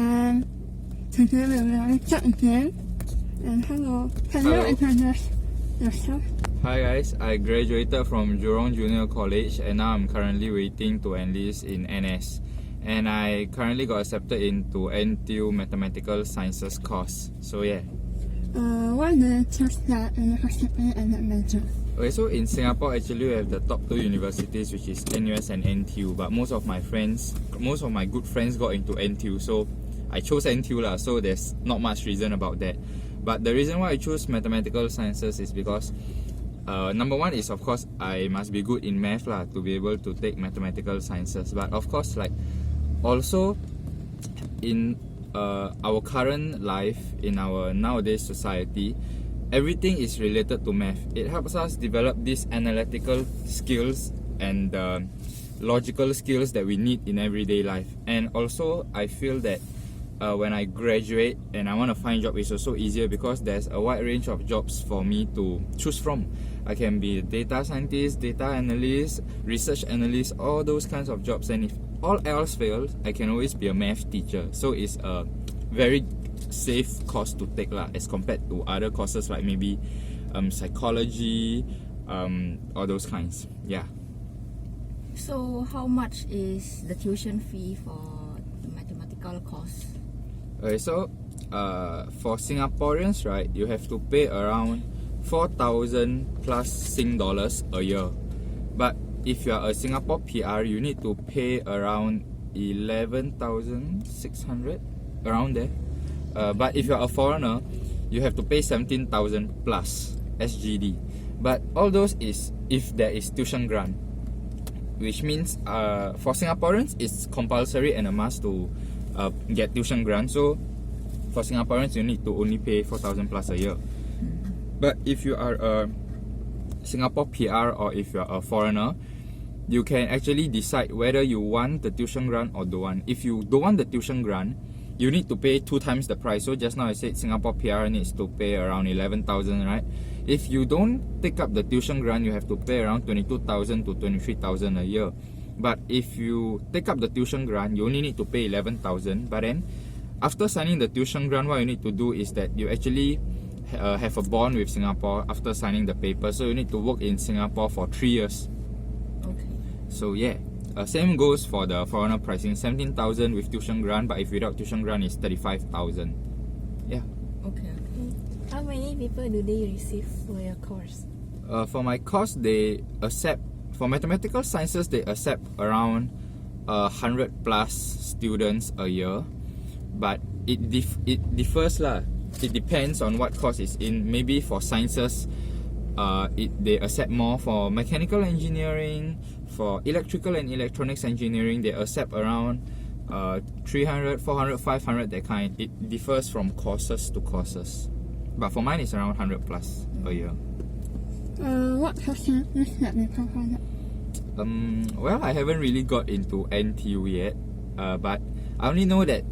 and today we will chat again. And hello, can you introduce yourself? Hi guys, I graduated from Jurong Junior College and now I'm currently waiting to enlist in NS. And I currently got accepted into NTU Mathematical Sciences course. So yeah. Why do you choose that university and that major? Okay, so in Singapore actually we have the top two universities, which is NUS and NTU. But most of my good friends got into NTU, so I chose NTU lah. So there's not much reason about that. But the reason why I chose Mathematical Sciences is because number one is, of course, I must be good in math lah to be able to take Mathematical Sciences. But of course, like also in our current life, in our nowadays society, everything is related to math. It helps us develop these analytical skills and logical skills that we need in everyday life. And also I feel that when I graduate and I want to find a job, it's also easier because there's a wide range of jobs for me to choose from. I can be a data scientist, data analyst, research analyst, all those kinds of jobs. And if all else fails, I can always be a math teacher. So it's a very safe course to take lah, as compared to other courses like maybe psychology, all those kinds. Yeah. So how much is the tuition fee for the mathematical course? Okay, so for Singaporeans, right, you have to pay around 4,000 plus Sing dollars a year. But if you are a Singapore PR, you need to pay around 11,600, around there. But if you are a foreigner, you have to pay 17,000 plus SGD. But all those is if there is tuition grant, which means for Singaporeans it's compulsory and a must to get tuition grant. So for Singaporeans, you need to only pay 4,000 plus a year. But if you are a Singapore PR or if you are a foreigner, you can actually decide whether you want the tuition grant or don't want. If you don't want the tuition grant, you need to pay 2 times the price. So just now I said Singapore PR needs to pay around 11,000, right? If you don't take up the tuition grant, you have to pay around 22,000 to 23,000 a year. But if you take up the tuition grant, you only need to pay 11,000. But then after signing the tuition grant, what you need to do is that you actually have a bond with Singapore after signing the paper. So you need to work in Singapore for 3 years. Okay. So yeah. Same goes for the foreigner pricing, 17,000 with tuition grant, but if without tuition grant it's 35,000. Yeah. Okay. How many people do they receive for your course? For my course, they accept, for mathematical sciences, they accept around 100 plus students a year. But it differs lah. It depends on what course it's in. Maybe for sciences, they accept more. For mechanical engineering, for electrical and electronics engineering, they accept around 300, 400, 500, that kind. It differs from courses to courses. But for mine, it's around 100 plus a year. What facilities that they provide? Well, I haven't really got into NTU yet, but I only know that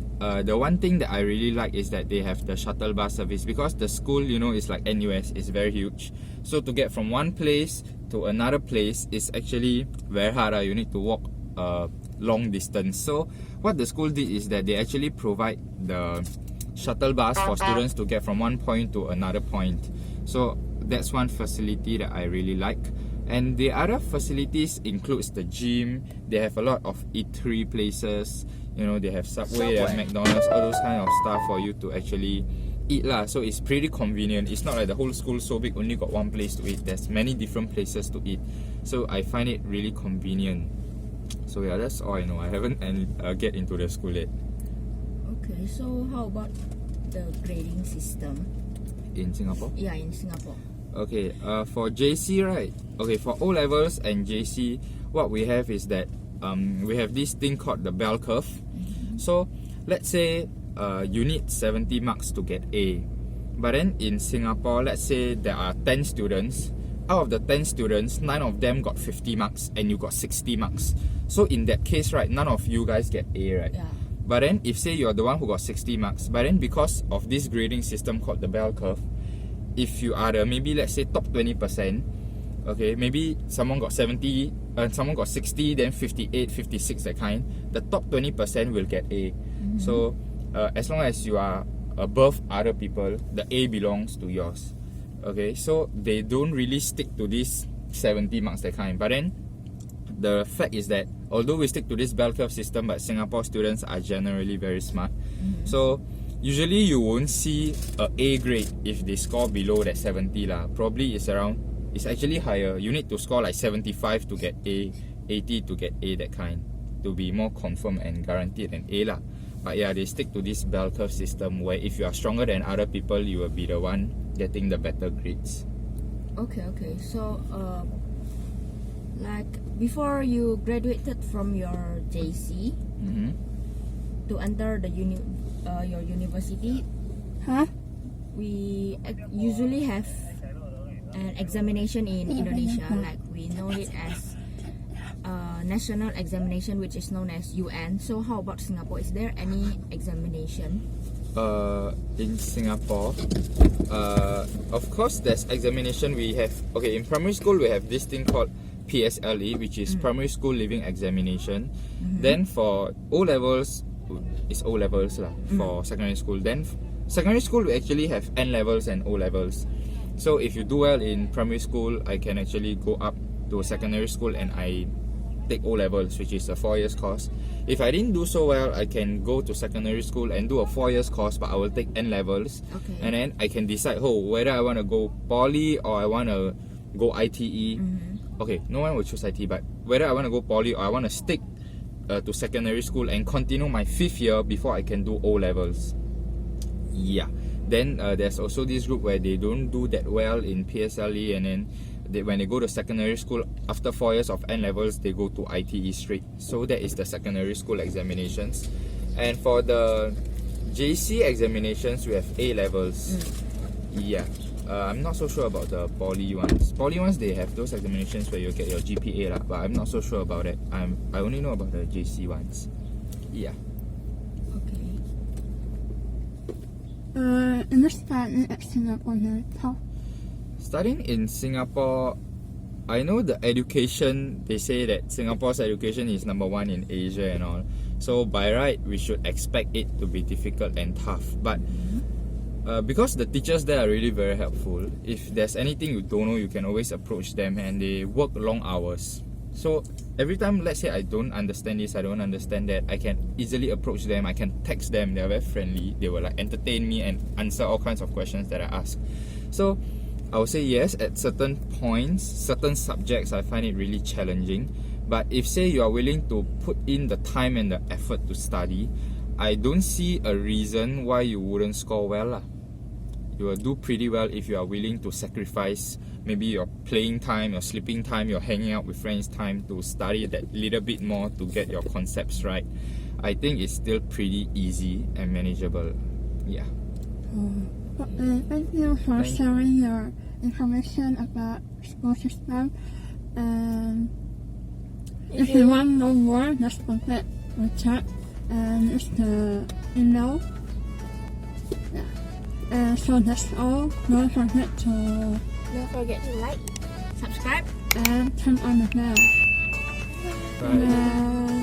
the one thing that I really like is that they have the shuttle bus service, because the school, you know, is like NUS, is very huge. So to get from one place to another place is actually very hard. You need to walk long distance. So what the school did is that they actually provide the shuttle bus for students to get from one point to another point. So that's one facility that I really like. And the other facilities includes the gym. They have a lot of eatery places. You know, they have Subway and McDonald's, all those kind of stuff for you to actually eat lah. So it's pretty convenient. It's not like the whole school so big, only got one place to eat. There's many different places to eat. So I find it really convenient. So yeah, that's all I know. I haven't get into the school yet. Okay, so how about the grading system? In Singapore? Yeah, in Singapore. Okay, for JC, right? Okay, for O levels and JC, what we have is that we have this thing called the bell curve. So let's say you need 70 marks to get A. But then in Singapore, let's say there are 10 students. Out of the 10 students, 9 of them got 50 marks and you got 60 marks. So in that case, right, none of you guys get A, right? Yeah. But then if say you're the one who got 60 marks, but then because of this grading system called the bell curve, if you are the maybe let's say top 20%, okay, maybe someone got 70 and someone got 60, then 58, 56, that kind, the top 20% will get A. So as long as you are above other people, the A belongs to yours. Okay, so they don't really stick to this 70 marks that kind. But then the fact is that although we stick to this bell curve system, but Singapore students are generally very smart. So usually you won't see a A grade if they score below that 70 lah. Probably it's actually higher. You need to score like 75 to get A, 80 to get A, that kind, to be more confirm and guaranteed an A lah. But yeah, they stick to this bell curve system where if you are stronger than other people, you will be the one getting the better grades. Okay. So, like before you graduated from your JC to enter the your university, we usually have an examination in Indonesia, like we know it as national examination, which is known as UN. So how about Singapore? Is there any examination? In Singapore, of course there's examination. We have, okay, in primary school we have this thing called PSLE, which is primary school living examination. Then for O levels, it's O levels lah, for secondary school. Then secondary school we actually have N levels and O levels. So if you do well in primary school, I can actually go up to secondary school and I take O levels, which is a 4 years course. If I didn't do so well, I can go to secondary school and do a 4 years course, but I will take N levels. And then I can decide whether I want to go poly or I want to go ITE. Okay, no one will choose IT, but whether I want to go poly or I want to stick to secondary school and continue my 5th year before I can do O levels. Yeah. Then there's also this group where they don't do that well in PSLE, and then when they go to secondary school, after 4 years of N levels, they go to ITE straight. So that is the secondary school examinations. And for the JC examinations, we have A levels. Yeah. I'm not so sure about the poly ones. Poly ones, they have those examinations where you get your GPA lah, but I'm not so sure about it. I only know about the JC ones. Yeah. Studying in Singapore, I know the education, they say that Singapore's education is #1 in Asia and all. So by right, we should expect it to be difficult and tough. But because the teachers there are really very helpful, if there's anything you don't know, you can always approach them, and they work long hours. So every time, let's say I don't understand this, I don't understand that, I can easily approach them, I can text them, they're very friendly, they will like entertain me and answer all kinds of questions that I ask. So I would say yes, at certain points, certain subjects, I find it really challenging. But if say you are willing to put in the time and the effort to study, I don't see a reason why you wouldn't score well lah. You will do pretty well if you are willing to sacrifice maybe your playing time, your sleeping time, your hanging out with friends time to study that little bit more to get your concepts right. I think it's still pretty easy and manageable. Yeah. Thank you for sharing your information about school system. And if you want to know more, just contact the chat and it's the email. Yeah. So that's all. Don't forget to like, subscribe, and turn on the bell. Bye. Bye.